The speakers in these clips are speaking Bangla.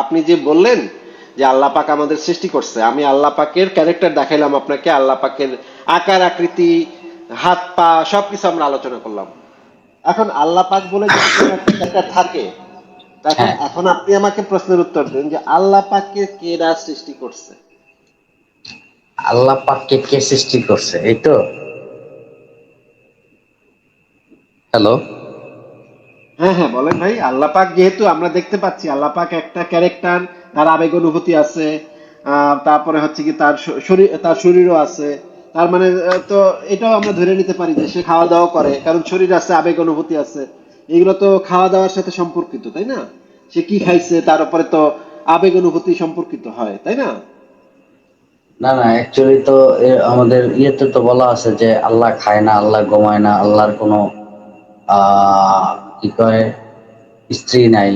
আপনি যে বললেন যে আল্লাহ পাক আমাদের সৃষ্টি করছে, আমি আল্লাহ পাকের ক্যারেক্টার দেখাইলাম আপনাকে, আল্লাহ পাকের আকার আকৃতি, হাত পা সবকিছু আমরা আলোচনা করলাম। এখন আল্লাহ পাক বলে যদি কোনো একটা ক্যারেক্টার থাকে, তা এখন হ্যাঁ, এখন আপনি আমাকে প্রশ্নের উত্তর দেন যে আল্লাহ পাককে কেডা সৃষ্টি করছে? আল্লাহ পাককে কে সৃষ্টি করছে, এই তো। হ্যালো। হ্যাঁ হ্যাঁ, বলেন ভাই। আল্লাহ পাক যেহেতু আমরা দেখতে পাচ্ছি, আল্লাহ পাক একটা ক্যারেক্টার, তার আবেগ অনুভূতি আছে, তারপরে হচ্ছে কি তার শরীর, তার শরীরও আছে। তার মানে তো এটাও আমরা ধরে নিতে পারি যে সে খাওয়া দাওয়া করে, কারণ শরীর আছে, আবেগ অনুভূতি আছে। এগুলো তো খাওয়া দাওয়ার সাথে সম্পর্কিত, তাই না? সে কি খাইছে তার উপরে তো আবেগ অনুভূতি সম্পর্কিত হয়, তাই না? না না, অ্যাকচুয়ালি তো আমাদের ইয়েতে তো বলা আছে যে আল্লাহ খায় না, আল্লাহ ঘুমায় না, আল্লাহর কোনো আহ কি কয় স্ত্রী নাই,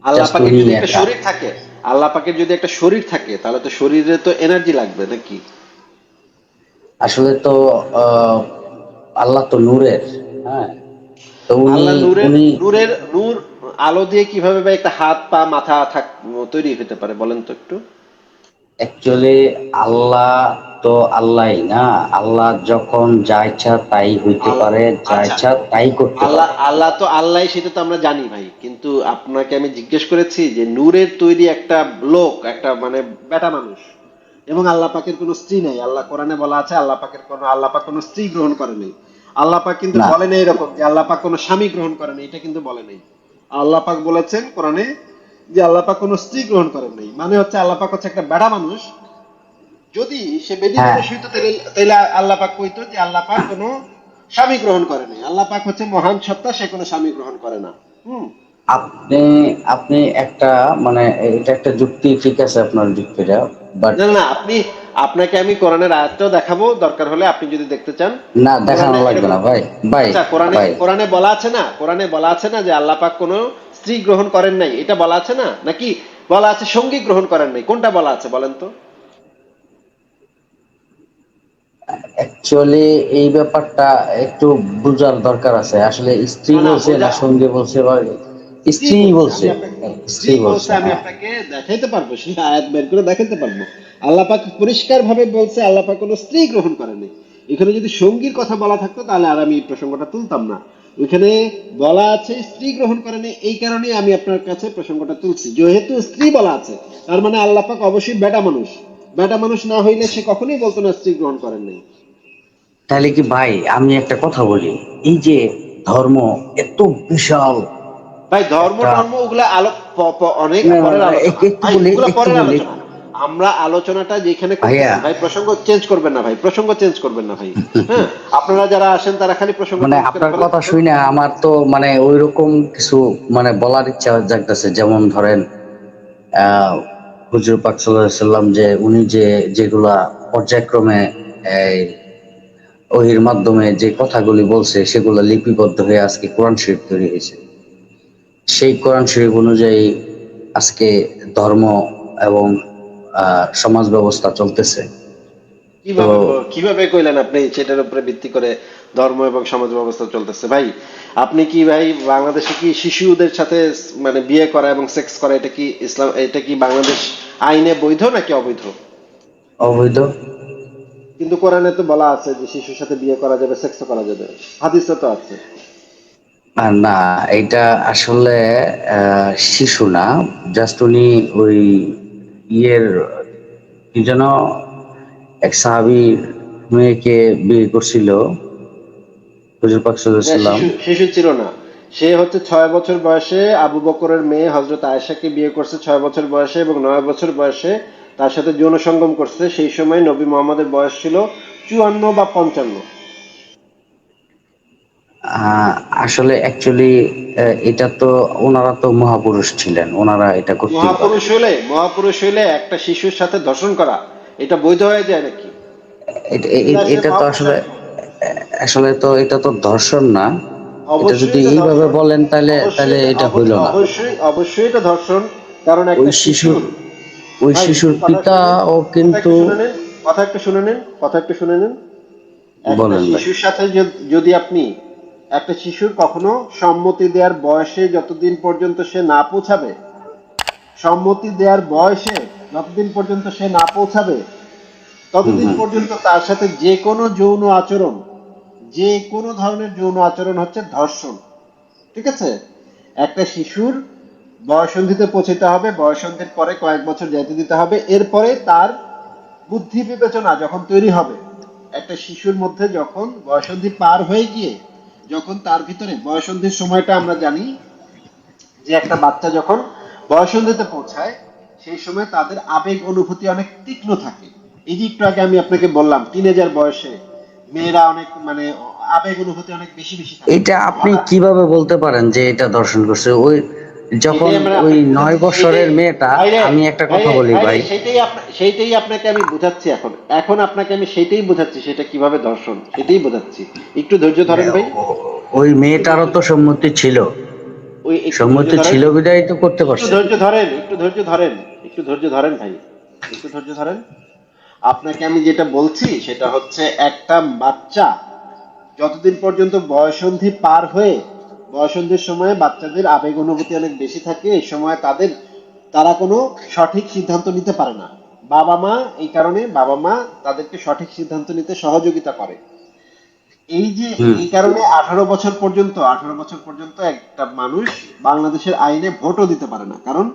আল্লাহ জাস্ট পাকের উনি যদি একটা একা। শরীর থাকে, আল্লাহ পাকের যদি একটা শরীর থাকে, তাহলে তো শরীরে তো এনার্জি লাগবে নাকি? আসলে তো আহ, আল্লাহ তো নূরের। হ্যাঁ, তো উনি আল্লাহ নূরের, উনি নূর আলো দিয়ে কিভাবে বা একটা হাত পা মাথা তৈরি হতে পারে বলেন তো একটু। অ্যাকচুয়ালি আল্লাহ তো আল্লাহই না। আল্লাহ যখন যা ইচ্ছা তাই হইতে পারে, যা আচ্ছা, ইচ্ছা তাই করতে আল্লাহ পারে। আল্লাহ তো আল্লাহ, সেটা তো আমরা জানি ভাই, কিন্তু আপনাকে আমি জিজ্ঞেস করেছি যে নূরের তৈরি একটা লোক, একটা মানে বেটা মানুষ, এবং আল্লাহ পাকের কোনো স্ত্রী নেই। আল্লাহ কোরআনে বলা আছে আল্লাহ পাক কোনো স্ত্রী গ্রহণ করে নেই। আল্লাহ পাক কিন্তু না, বলে নেই এরকম যে আল্লাহ পাক কোনো স্বামী গ্রহণ করে নেই, এটা কিন্তু বলে নেই। আল্লাহ পাক বলেছেন কোরআনে যে আল্লাহ পাক কোনো স্ত্রী গ্রহণ করেন নাই, মানে হচ্ছে আল্লাহ পাক হচ্ছে একটা বেড়া মানুষ। যদি সে বেদি হ্যাঁ, ধরে শুইতো, তাহলে তাহলে আল্লাহ পাক কইতো যে আল্লাহ পাক কোনো স্বামী গ্রহণ করে নাই। আল্লাহ পাক হচ্ছে মহান সত্তা, সে কোনো স্বামী গ্রহণ করে না। হুম। আপনি আপনি একটা মানে এটা একটা যুক্তি, ঠিক আছে আপনার যুক্তিটা, বাট না না, আপনাকে আমি কোরআনের আয়াতটাও দেখাবো দরকার হলে, আপনি যদি দেখতে চান। না, দেখানো কোরআনে লাগবে এরকম, না ভাই। ভাই, আচ্ছা, কোরআনে ভাই, কোরআনে বলা আছে না, কোরআনে বলা আছে না যে আল্লাহ পাক কোনো স্ত্রী গ্রহণ করেন নাই, এটা বলা আছে না? নাকি বলা আছে সঙ্গী গ্রহণ করেন নাই? কোনটা বলা আছে বলেন তো? অ্যাকচুয়ালি এই ব্যাপারটা একটু বোঝার দরকার আছে। আসলে স্ত্রী না না, বলছে না বোঝা, সঙ্গে বলছে, বা স্ত্রী স্ত্রী বলছে, বলছে। আমি আপনাকে স্ত্রী স্ত্রী বলছে, বলছে, আমি হ্যাঁ। আপনাকে দেখাইতে পারবো, সেই আয়াত বের করে দেখাইতে পারবো। আল্লাহ পাক পরিষ্কার ভাবে বলছে আল্লাহ পাক কোনো স্ত্রী গ্রহণ করেনি। এখানে যদি সঙ্গীর কথা বলা থাকতো তাহলে আর আমি এই প্রসঙ্গটা তুলতাম না। ওইখানে বলা আছে স্ত্রী গ্রহণ করেনি, এই কারণে আমি আপনার কাছে প্রসঙ্গটা তুলছি। যেহেতু স্ত্রী বলা আছে, তার মানে আল্লাহ পাক অবশ্যই বেটা মানুষ। বেটা মানুষ না হইলে সে কখনোই বলতো না স্ত্রী গ্রহণ করেন নাই। তাহলে কি ভাই, আমি একটা কথা বলি, এই যে ধর্ম এত বিশাল ভাই ধর্ম একটা, টর্ম ওগুলা অনেক না না পরের না, আলোচনা একটু ভাই, বলি, ওগুলা একটু পরের বলি। আলোচনা। আমরা আলোচনাটা যেখানে ভাইয়া, করতেছি ভাই, প্রসঙ্গ চেঞ্জ করবেন না ভাই, প্রসঙ্গ চেঞ্জ করবেন না ভাই। হ্যাঁ, আপনারা যারা আসেন তারা খালি প্রসঙ্গ মানে চেঞ্জ করে আপনার ফেলেন। কথা শুনে আমার তো মানে ওইরকম কিছু মানে বলার ইচ্ছা জাগতেছে। যেমন ধরেন আহ হুজুর পাক সাল্লাল্লাহু আলাইহি সাল্লাম যে উনি যে যেগুলা পর্যায়ক্রমে এই ওহির মাধ্যমে যে কথাগুলি বলছে, সেগুলো লিপিবদ্ধ হয়ে আজকে কোরআন শরীফ তৈরি হয়েছে। সেই কোরআন শরীফ অনুযায়ী আজকে ধর্ম এবং সমাজ ব্যবস্থা চলতেছে। তো কিভাবে কিভাবে কইলেন আপনি সেটার উপরে ভিত্তি করে ধর্ম এবং সমাজ ব্যবস্থা চলতেছে ভাই? আপনি কি ভাই, বাংলাদেশে কি শিশুদের সাথে মানে বিয়ে করা এবং সেক্স করা, এটা কি ইসলাম, এটা কি বাংলাদেশ আইনে বৈধ নাকি অবৈধ? অবৈধ। কিন্তু কোরআনে তো বলা আছে যে শিশুর সাথে বিয়ে করা যাবে, সেক্স করা যাবে, হাদিসে তো আছে। না, এটা আসলে শিশু না, জাস্ট উনি ওই ইয়ের কি যেন এক সাহাবী মেয়েকে বিয়ে করছিল হুজুর পাক সাল্লাল্লাহু না, আলাইহি সাল্লাম। শিশু শিশু ছিল না। সে হচ্ছে 6 বছর বয়সে আবু বকরের মেয়ে হজরত আয়েশাকে বিয়ে করছে, 6 বছর বয়সে, এবং 9 বছর বয়সে তার সাথে যৌন সঙ্গম করছে। সেই সময় নবী মোহাম্মদের বয়স ছিল 54 বা 55। আহ, আসলে অ্যাকচুয়ালি এটা তো ওনারা তো মহাপুরুষ ছিলেন, ওনারা এটা করতেই পারে। মহাপুরুষ হইলে একটা শিশুর সাথে ধর্ষণ করা এটা বৈধ হয়ে যায় নাকি? সে এটা তো মহাপুরুষ আসলে হয়। আসলে তো এটা তো ধর্ষণ না। এটা যদি অবশ্যই এটা এইভাবে ধর্ষণ। বলেন তাহলে তাহলে এটা হইল না। অবশ্যই এটা ধর্ষণ। কারণ ওই একটা শিশুর শিশুর, ওই ভাই শিশুর কথা পিতা শুনেন, ও কথা কিন্তু, একটু শুনে নেন, কথা একটু শুনে নেন, কথা একটু শুনে নেন। একটা বলেন ভাই। শিশুর সাথে যদি আপনি, একটা শিশুর কখনো সম্মতি দেওয়ার বয়সে যতদিন পর্যন্ত সে না পৌঁছাবে, সম্মতি দেওয়ার বয়সে যতদিন পর্যন্ত সে না পৌঁছাবে হুম ততদিন হুম। পর্যন্ত তার সাথে যে কোনো যৌন আচরণ, যে কোনো ধরনের যৌন আচরণ হচ্ছে ধর্ষণ। ঠিক আছে? একটা শিশুর বয়ঃসন্ধিতে পৌঁছতে হবে, বয়ঃসন্ধির পরে কয়েক বছর যেতে দিতে হবে, এরপরে তার বুদ্ধি বিবেচনা যখন তৈরি হবে, একটা শিশুর মধ্যে যখন বয়ঃসন্ধি পার হয়ে গিয়ে যখন তার ভিতরে বয়ঃসন্ধির সময়টা আমরা জানি যে একটা বাচ্চা যখন বয়ঃসন্ধিতে পৌঁছায় সেই সময় তাদের আবেগ অনুভূতি অনেক তীক্ষ্ণ থাকে। এই যে একটু আগে আমি আপনাকে বললাম টিনেজার বয়সে মেয়েরা অনেক মানে আবেগ অনুভূতি অনেক বেশি বেশি থাকে। এটা আপনি হঠাৎ কিভাবে বলতে পারেন যে এটা দর্শন করছে? ওই যখন সেটাই আমরা ওই আপনাকে নয় বুঝাচ্ছি, বছরের মেয়েটা, ভাইরে আমি একটা কথা ভাইরে বলি ভাইরে ভাই। সেইটাই আপনাকে আমি বুঝাচ্ছি। এখন এখন আপনাকে আমি সেইটাই বুঝাচ্ছি, সেটা কিভাবে ধর্ষণ সেটাই বোঝাচ্ছি। একটু ধৈর্য ধরেন ভাই, ওই একটু মেয়েটারও ধৈর্য, তো সম্মতি ছিল, ওই একটু ধৈর্য সম্মতি ধরেন, ছিল বিধায় তো করতে একটু পারছে। ধৈর্য ধরেন, একটু ধৈর্য ধরেন, একটু ধৈর্য ধরেন ভাই, একটু ধৈর্য ধরেন। আপনাকে আমি যেটা বলছি সেটা হচ্ছে একটা বাচ্চা যতদিন পর্যন্ত বয়ঃসন্ধি পার হয়ে, বয়ঃসন্ধির সময় বাচ্চাদের আবেগ অনুভূতি অনেক বেশি থাকে, এই সময় তারা কোনো সঠিক সিদ্ধান্ত নিতে পারে না। বাবা মা এই কারণে বাবা মা তাদেরকে সঠিক সিদ্ধান্ত নিতে সহযোগিতা করে। এই যে হুম। এই কারণে 18 বছর পর্যন্ত একটা মানুষ বাংলাদেশের আইনে ভোটও দিতে পারে না, কারণ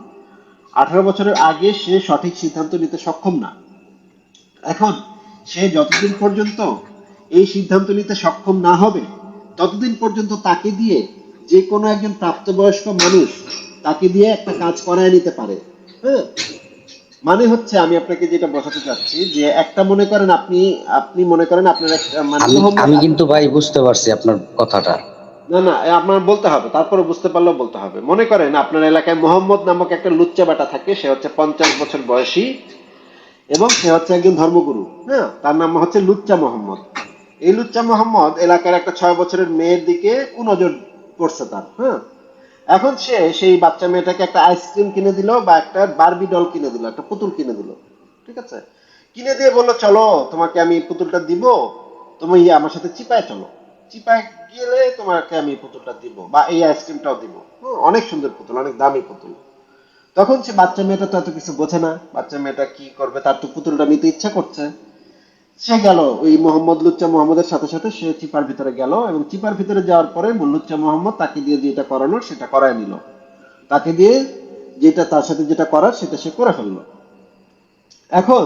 18 বছরের আগে সে সঠিক সিদ্ধান্ত নিতে সক্ষম না। এখন সে যতদিন পর্যন্ত এই সিদ্ধান্ত নিতে সক্ষম না হবে ততদিন পর্যন্ত তাকে দিয়ে যে কোনো একজন প্রাপ্তবয়স্ক মানুষ তাকে দিয়ে একটা কাজ করায় নিতে পারে। হ্যাঁ, মানে হচ্ছে আমি আপনাকে যেটা বোঝাতে চাচ্ছি যে একটা মনে করেন আপনি আপনি মনে করেন আপনার একটা মানে আমি মোহাম্মদ আমি কিন্তু ভাই বুঝতে পারছি আপনার কথাটা। না না আপনার বলতে হবে, তারপরে বুঝতে পারলেও বলতে হবে। মনে করেন আপনার এলাকায় মোহাম্মদ নামক একটা লুচ্চা বেটা থাকে, সে হচ্ছে 50 বছর বয়সী এবং সে হচ্ছে একজন ধর্মগুরু। হ্যাঁ, তার নাম হচ্ছে লুচ্চা মোহাম্মদ। এই লুচ্চা মোহাম্মদ এলাকার একটা 6 বছরের মেয়ের দিকে কুনজর করছে তার। হ্যাঁ, এখন সে সেই বাচ্চা মেয়েটাকে একটা আইসক্রিম কিনে দিল বা একটা বারবি ডল কিনে দিল, একটা পুতুল কিনে দিল। ঠিক আছে, কিনে দিয়ে বললো চলো তোমাকে আমি পুতুলটা দিব, তুমি আমার সাথে চিপায় চলো, চিপায় গেলে তোমাকে আমি পুতুলটা দিব বা এই আইসক্রিমটাও দিব। অনেক সুন্দর পুতুল, অনেক দামি পুতুল। তখন সে বাচ্চা মেয়েটা তো এত কিছু বোঝে না, বাচ্চা মেয়েটা কি করবে, তার তো পুতুলটা নিতে ইচ্ছা করছে। সে গেল ওই মোহাম্মদ লুচ্চা মোহাম্মদের সাথে সাথে সে চিপার ভিতরে গেল এবং চিপার ভিতরে যাওয়ার পরে লুচ্চা মোহাম্মদ তাকে দিয়ে যেটা করানোর সেটা করায় নিল, তাকে দিয়ে যেটা তার সাথে যেটা করার সেটা সে করে ফেললো। এখন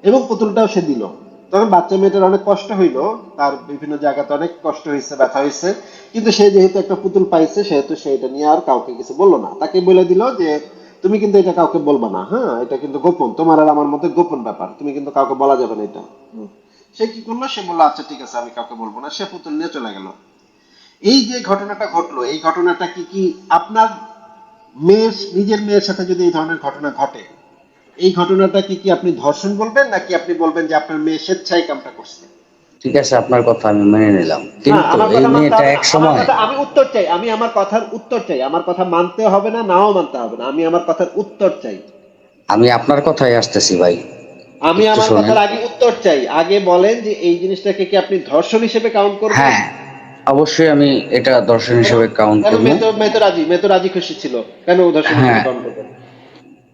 এবং পুতুলটাও সে দিল। তখন বাচ্চা মেয়েটার অনেক কষ্ট হইলো, তার বিভিন্ন জায়গাতে অনেক কষ্ট হয়েছে, ব্যথা হয়েছে, কিন্তু সে যেহেতু একটা পুতুল পাইছে সেহেতু সে এটা নিয়ে আর কাউকে কিছু বললো না। তাকে বলে দিল যে তুমি কিন্তু এটা কাউকে বলবা না, হ্যাঁ, এটা কিন্তু গোপন, তোমার আর আমার মধ্যে গোপন ব্যাপার, তুমি কিন্তু কাউকে বলা যাবে না এটা। সে কি করলো, সে বললো আচ্ছা ঠিক আছে আমি কাউকে বলবো না, সে পুতুল নিয়ে চলে গেল। এই যে ঘটনাটা ঘটলো, এই ঘটনাটা কি কি আপনার নিজের মেয়ের সাথে যদি এই ধরনের ঘটনা ঘটে, এই ঘটনাটা কি কি আপনি ধর্ষণ বলবেন নাকি আপনি বলবেন যে আপনার মেয়ে স্বেচ্ছায় কামটা করছে? ঠিক আছে, আপনার কথা আমি মেনে নিলাম, না, কিন্তু আমার এই কথা মানতে মেয়েটা হবে না, এক আমার সময়, কথা আমি উত্তর চাই, আমি আমার কথার উত্তর চাই, আমার কথা মানতে হবে না, নাও মানতে হবে না, আমি আমার কথার উত্তর চাই। আমি আপনার কথাই আসতেছি ভাই, আমি একটু আমার শোনেন। কথার আগে উত্তর চাই, আগে বলেন যে এই জিনিসটাকে কি আপনি ধর্ষণ হিসেবে কাউন্ট করবেন? হ্যাঁ, অবশ্যই আমি এটা দর্শন কেন? হিসেবে কাউন্ট কেন করবো। মেয়ে তো রাজি খুশি ছিল, কেন ও ধর্ষণ হিসেবে হ্যাঁ, কাউন্ট করবেন?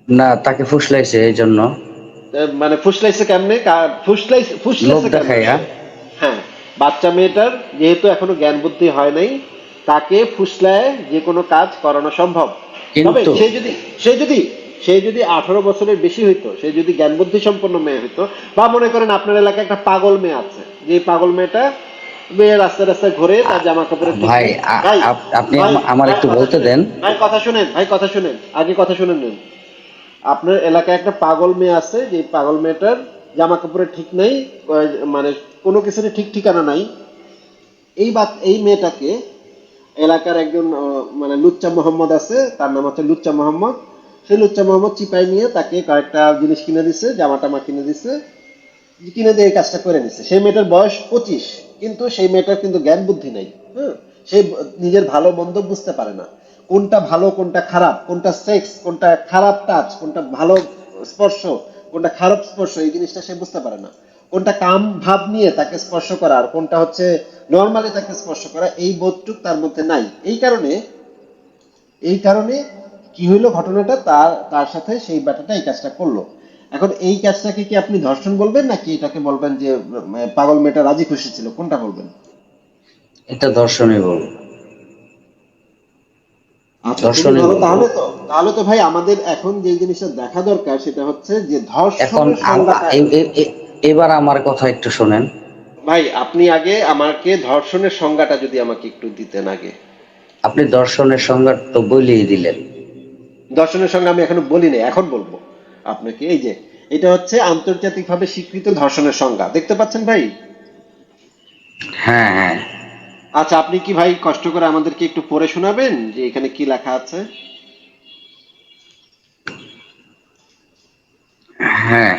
না তাকে ফুসলাইছে এই জন্য, মানে ফুসলাইছে কেমনে, লোভ ফুসলাইছে কেমনে দেখাইয়া। সে? হ্যাঁ, বাচ্চা মেয়েটার যেহেতু এখনো জ্ঞান বুদ্ধি হয় নাই, তাকে ফুসলায় যে কোনো কাজ করানো সম্ভব। তবে কিন্তু সে যদি 18 বছরের বেশি হইতো, সে যদি জ্ঞান বুদ্ধি সম্পন্ন মেয়ে হইতো, বা মনে করেন আপনার এলাকায় একটা পাগল মেয়ে আছে, যে পাগল মেয়েটা মেয়ে রাস্তায় রাস্তায় ঘুরে, তার জামা কাপড়ের ঠিক ভাই নেই। ভাই আপনি ভাই আমার ভাই একটু কথা বলতে শুনেন, দেন। আগে কথা শুনেন নিন। আপনার এলাকায় একটা পাগল মেয়ে আছে, যে পাগল মেয়েটার জামা কাপড়ের ঠিক নাই, মানে কোনো কিছুরই ঠিক ঠিকানা নাই। এই মেয়েটাকে এলাকার একজন মানে লুচ্চা মোহাম্মদ আছে, তার নাম হচ্ছে লুচ্চা মোহাম্মদ। সেই লুচ্চা মোহাম্মদ চিপাই নিয়ে তাকে কয়েকটা জিনিস কিনে দিছে, জামা টামা কিনে দিছে, কিনে দিয়ে এই কাজটা করে নিছে। সেই মেয়েটার বয়স 25, কিন্তু সেই মেয়েটার কিন্তু জ্ঞান বুদ্ধি নাই। হ্যাঁ, সে নিজের ভালো মন্দ বুঝতে পারে না, কোনটা ভালো কোনটা খারাপ, কোনটা সেক্স কোনটা খারাপ টাচ, কোনটা ভালো স্পর্শ কোনটা খারাপ স্পর্শ, এই জিনিসটা সে বুঝতে পারে না। কোনটা কাম ভাব নিয়ে তাকে স্পর্শ করা আর কোনটা হচ্ছে নর্মালি তাকে স্পর্শ করা, এই বোধটুক তার মধ্যে নাই। এই কারণে কি হইলো ঘটনাটা, তার তার সাথে সেই ব্যাটাটা এই কাজটা করলো। এখন এই কাজটাকে কি আপনি ধর্ষণ বলবেন, নাকি এটাকে বলবেন যে পাগল মেয়েটা রাজি খুশি ছিল, কোনটা বলবেন? এটা দর্শনই বলবো। আচ্ছা, খুবই দর্শনই ভালো। বলবো। তাহলে তো ভাই আমাদের এখন যে জিনিসটা দেখা দরকার সেটা হচ্ছে যে এখন ধর্ষণের সংজ্ঞাটা। এবার আমার কথা একটু শোনেন। ভাই আপনি আগে আমাকে ধর্ষণের সংজ্ঞাটা যদি আমাকে একটু দিতেন আগে। আপনি দর্শনের সংজ্ঞা তো বলেই দিলেন। ধর্ষণের সংজ্ঞা আমি এখনো বলি নাই, এখন বলবো আপনাকে। এই যে এটা হচ্ছে আন্তর্জাতিকভাবে স্বীকৃত ধর্ষণের সংজ্ঞা, দেখতে পাচ্ছেন ভাই? হ্যাঁ, হ্যাঁ, আচ্ছা, আপনি কি ভাই কষ্ট করে আমাদেরকে একটু পড়ে শোনাবেন যে এখানে কি লেখা আছে? হ্যাঁ।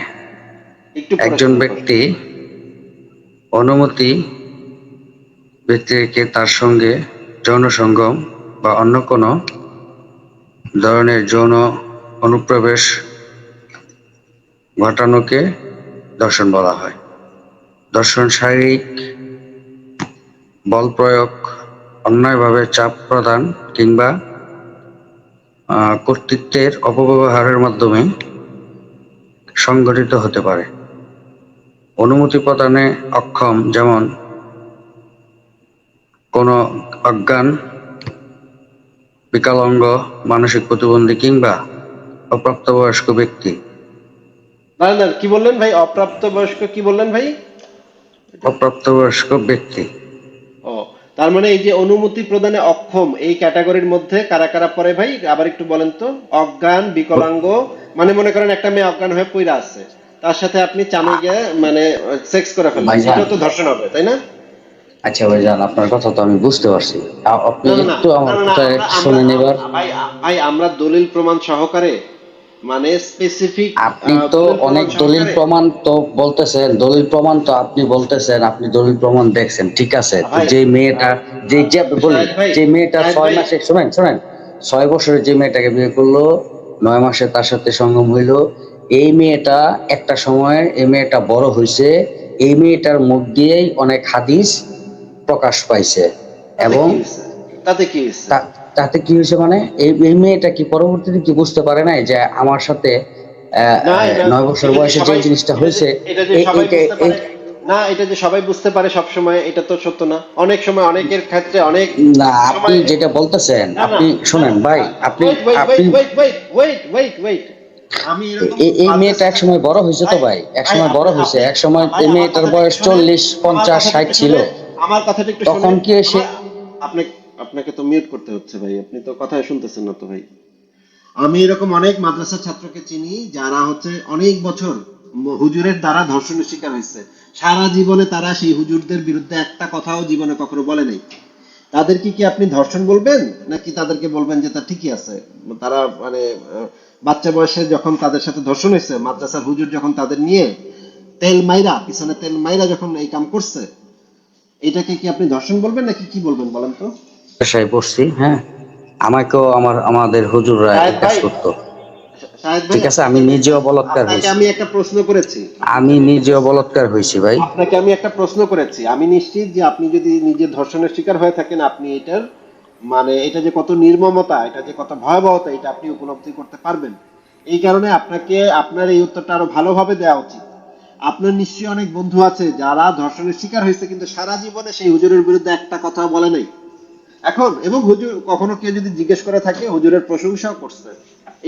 একটু পড়ে একজন শোনান কষ্ট ব্যক্তি করে। অনুমতি ব্যক্তিকে তার সঙ্গে যৌন সঙ্গম বা অন্য কোনো ধরনের যৌন অনুপ্রবেশ ঘটানোকে দর্শন বলা হয়। দর্শন শারীরিক বল প্রয়োগ, অন্যায়ভাবে চাপ প্রদান কিংবা কর্তৃত্বের অপব্যবহারের মাধ্যমে সংঘটিত হতে পারে। অনুমতি প্রদানে অক্ষম, যেমন কোনো অজ্ঞান, বিকলাঙ্গ, মানসিক প্রতিবন্ধী কিংবা অপ্রাপ্তবয়স্ক ব্যক্তি। না না, কি বললেন ভাই? অপ্রাপ্ত বয়স্ক কি বললেন ভাই? এটা অপ্রাপ্তবয়স্ক ব্যক্তি। ও, তার মানে এই যে অনুমতি প্রদানে অক্ষম এই ক্যাটাগরির মধ্যে কারা কারা পড়ে ভাই, আবার একটু বলেন তো। অজ্ঞান, বিকলাঙ্গ, মানে মনে করেন একটা মেয়ে অজ্ঞান হয়ে পড়ে আছে, তার সাথে আপনি চামে গিয়ে মানে সেক্স করে ফেললেন, ভাইজান, এটাও তো ধর্ষণ হবে, তাই না? আচ্ছা ভাইজান, আপনার কথা তো আমি বুঝতে পারছি। আপনি না না না একটু না আমার না না, কথা আমরা একটু আমরা শুনে নেবার। ভাই, ভাই আমরা দলিল প্রমাণ সহকারে, মানে আপনি তো দলিল প্রমাণ অনেক দলিল সহকারে। প্রমাণ তো বলতেছেন, দলিল প্রমাণ তো আপনি বলতেছেন, আপনি দলিল প্রমাণ দেখছেন, ঠিক আছে। তো ভাই যে মেয়েটা, যে বলি, শাহেদ ভাই, যে মেয়েটা শাহেদ ছয় ভাই, মাসে, শোনেন শোনেন, 6 বছরে যে মেয়েটাকে বিয়ে করলো, 9 মাসে তার সাথে সঙ্গম হইলো, এই মেয়েটা একটা সময়, এই মেয়েটা বড় হয়েছে, এই মেয়েটার মুখ দিয়েই অনেক হাদিস প্রকাশ পাইছে। তাতে এবং কি হয়েছে? তাতে কি হয়েছে? তাতে কি হয়েছে মানে, এই মেয়েটা কি পরবর্তীতে কি বুঝতে পারে নাই যে আমার সাথে না এটা 9 বছর এটা যে বয়সে যে সবাই, জিনিসটা এটা যে হয়েছে। এটা যে এই সবাই এইটা বুঝতে এই পারে, না এটা যে সবাই বুঝতে পারে সব সময় এটা তো সত্য না, অনেক সময় অনেকের ক্ষেত্রে অনেক না, আপনি সময়। যেটা বলতেছেন, না না আপনি না শুনেন না, ভাই, আপনি ওয়েট ওয়েট আপনি wait wait wait wait wait wait, আমি এরকম এই মেয়েটা মাদ্রাসা এক সময় বড় হয়েছে তো ভাই, ভাই, এক ভাই সময় বড় আপনি হয়েছে, আপনি এক সময় ভাই এই আমার মেয়েটার কথাটা একটু বয়স শোনেন, 40, আমার 50, কথাটা 60 একটু ছিল। শোনেন, আমার কথাটা একটু তখন শোনেন। কি এসে, আমার আপনি আপনাকে তো মিউট করতে হচ্ছে ভাই, আপনি তো কথাই শুনতেছেন না তো ভাই। আমি এরকম অনেক মাদ্রাসার ছাত্রকে চিনি যারা হচ্ছে অনেক বছর হুজুরের দ্বারা ধর্ষণের শিকার হয়েছে, সারা জীবনে তারা সেই হুজুরদের বিরুদ্ধে একটা কথাও জীবনে কখনো বলে নাই। তাদেরকে কি আপনি ধর্ষণ বলবেন, নাকি তাদেরকে বলবেন যে তা ঠিকই আছে? তারা মানে বাচ্চা বয়সে যখন তাদের সাথে ধর্ষণ হয়েছে, মাদ্রাসার হুজুর যখন তাদের নিয়ে তেল মাইরা, পিছনে তেল মাইরা যখন এই কাম করছে, এটাকে কি আপনি ধর্ষণ বলবেন নাকি কি বলবেন বলেন তো? পেশায় পড়ছি, হ্যাঁ, আমাকেও আমাদের হুজুররা এই শাহেদ কাজ ভাই, করতো। শাহেদ ভাই ঠিক আছে, আপনাকে আমি আমি নিজেও বলৎকার আপনাকে হয়েছি, আমি একটা প্রশ্ন করেছি, আমি নিজেও বলৎকার হয়েছি ভাই। আপনাকে আমি একটা প্রশ্ন করেছি, আমি নিশ্চিত যে আপনি যদি নিজে ধর্ষণের শিকার হয়ে থাকেন, আপনি এটার মানে এটা যে কত নির্মমতা, এটা যে কত ভয়াবহতা, এটা আপনি উপলব্ধি করতে পারবেন। এই কারণে আপনাকে আপনার এই উত্তরটা আরো ভালোভাবে দেওয়া উচিত। আপনার নিশ্চয়ই অনেক বন্ধু আছে যারা ধর্ষণের শিকার হয়েছে কিন্তু সারা জীবনে সেই হুজুরের বিরুদ্ধে একটা কথা বলে নাই। এখন এবং হুজুর কখনো কেউ যদি জিজ্ঞেস করে থাকে, হুজুরের প্রশংসাও করছে।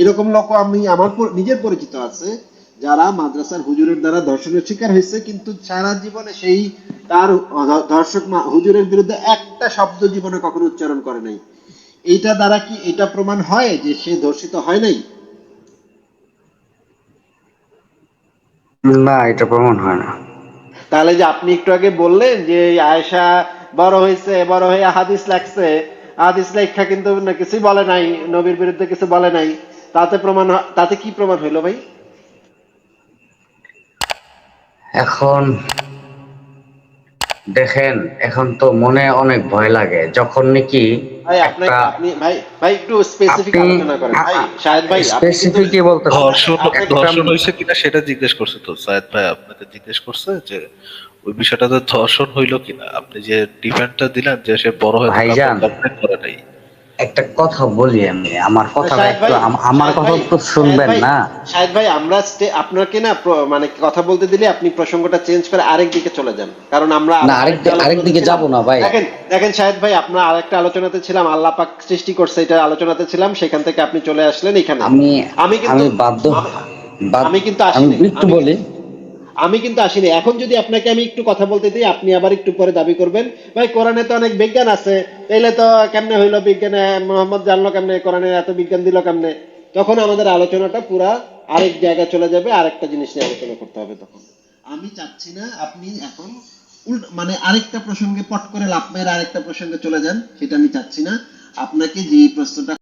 এরকম লোক আমি আমার নিজের পরিচিত আছে, যারা মাদ্রাসার হুজুরের দ্বারা ধর্ষণের শিকার হয়েছে কিন্তু সারা জীবনে সেই তার ধর্ষক হুজুরের বিরুদ্ধে একটা শব্দ জীবনে কখনো উচ্চারণ করে নাই। এইটা দ্বারা কি এটা প্রমাণ হয় যে সে ধর্ষিত হয় নাই? না, এটা প্রমাণ হয় না। তাহলে যে আপনি একটু আগে বললেন যে আয়েশা বড় হয়েছে, বড় হয়ে হাদিস লাগছে, হাদিস লেখা কিন্তু না কিছুই বলে নাই, নবীর বিরুদ্ধে কিছু বলে নাই, তাতে প্রমাণ তাতে কি প্রমাণ হইলো ভাই? এখন দেখেন, এখন তো মনে অনেক ভয় লাগে যখন নাকি ভাই একটা, আপনি ভাই, ভাই একটু স্পেসিফিক আপনি আলোচনা করেন ভাই, শাহেদ ভাই আপনি কিন্তু স্পেসিফিকই বলতেছেন ধর্ষণ আপনাকে একটা। ধর্ষণ হয়েছে কিনা সেটা জিজ্ঞেস করছে তো সায়েদ ভাই, আপনাকে জিজ্ঞেস করছে যে ওই বিষয়টাতে ধর্ষণ হইলো কিনা। আপনি যে ডিফেন্সটা দিলেন যে সে বড় হয়ে থাকার পর ভাইজান, কমপ্লেন করে নাই, একটা কথা বলি, আমি আমার কথাটা শাহেদ একটু ভাই, আমার শাহেদ কথা ভাই, তো শাহেদ শুনবেন ভাই, না। শাহেদ ভাই, আমরা আপনাকে না মানে কথা বলতে দিলে আপনি প্রসঙ্গটা চেঞ্জ করে আরেক দিকে চলে যান, কারণ আমরা না, আরেকটা আরেক আলোচনাতে দিকে ছিলাম। যাব না ভাই। দেখেন দেখেন শাহেদ ভাই, আপনার আরেকটা আলোচনাতে ছিলাম, আল্লাহ পাক সৃষ্টি করছে এটা আলোচনাতে ছিলাম, সেখান থেকে আপনি চলে আসলেন এখানে। আমি আমি কিন্তু আমি বাধ্য আমি বাদ আমি কিন্তু আমি আসিনি, একটু বলি। আমি কিন্তু আসিনি। এখন যদি আপনাকে আমি একটু কথা বলতে দিই, আপনি আবার একটু পরে দাবি করবেন ভাই কোরআনে তো অনেক বিজ্ঞান আছে, তাইলে তো কেমনে হইলো বিজ্ঞানে মোহাম্মদ জানলো কেমনে, কোরআনে এত বিজ্ঞান দিল কেমনে? তখন আমাদের আলোচনাটা পুরা আরেক জায়গায় চলে যাবে, আরেকটা জিনিস নিয়ে আলোচনা করতে হবে তখন। আমি চাচ্ছি না আপনি এখন মানে আরেকটা প্রসঙ্গে পট করে লাফ মেরে আরেকটা প্রসঙ্গে চলে যান, সেটা আমি চাচ্ছি না। আপনাকে যে প্রশ্নটা